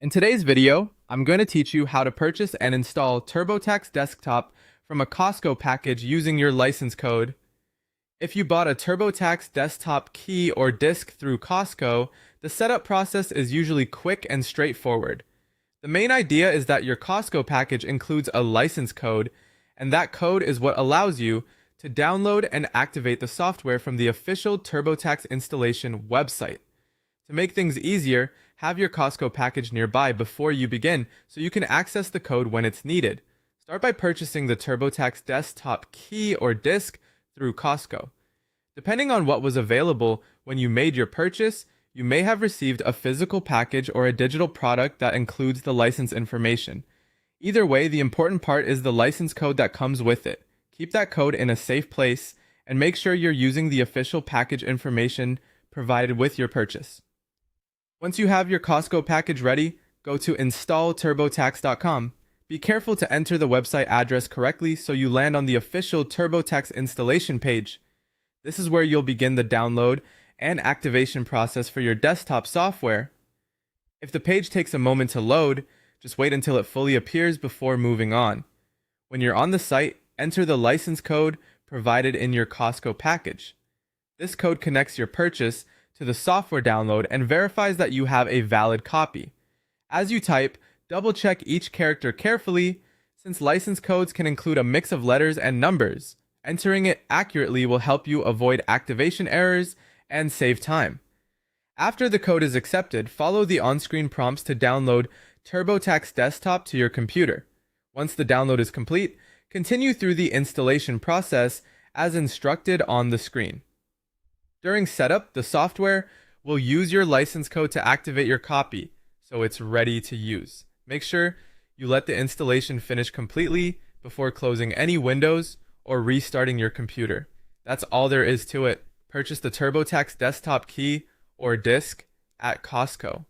In today's video, I'm going to teach you how to purchase and install TurboTax Desktop from a Costco package using your license code. If you bought a TurboTax Desktop key or disk through Costco, the setup process is usually quick and straightforward. The main idea is that your Costco package includes a license code, and that code is what allows you to download and activate the software from the official TurboTax installation website. To make things easier, have your Costco package nearby before you begin so you can access the code when it's needed. Start by purchasing the TurboTax Desktop key or disk through Costco. Depending on what was available when you made your purchase, you may have received a physical package or a digital product that includes the license information. Either way, the important part is the license code that comes with it. Keep that code in a safe place and make sure you're using the official package information provided with your purchase. Once you have your Costco package ready, go to installturbotax.com. Be careful to enter the website address correctly so you land on the official TurboTax installation page. This is where you'll begin the download and activation process for your desktop software. If the page takes a moment to load, just wait until it fully appears before moving on. When you're on the site, enter the license code provided in your Costco package. This code connects your purchase to the software download and verifies that you have a valid copy. As you type, double-check each character carefully, since license codes can include a mix of letters and numbers. Entering it accurately will help you avoid activation errors and save time. After the code is accepted, follow the on-screen prompts to download TurboTax Desktop to your computer. Once the download is complete, continue through the installation process as instructed on the screen. During setup, the software will use your license code to activate your copy, so it's ready to use. Make sure you let the installation finish completely before closing any windows or restarting your computer. That's all there is to it. Purchase the TurboTax Desktop key or disk at Costco.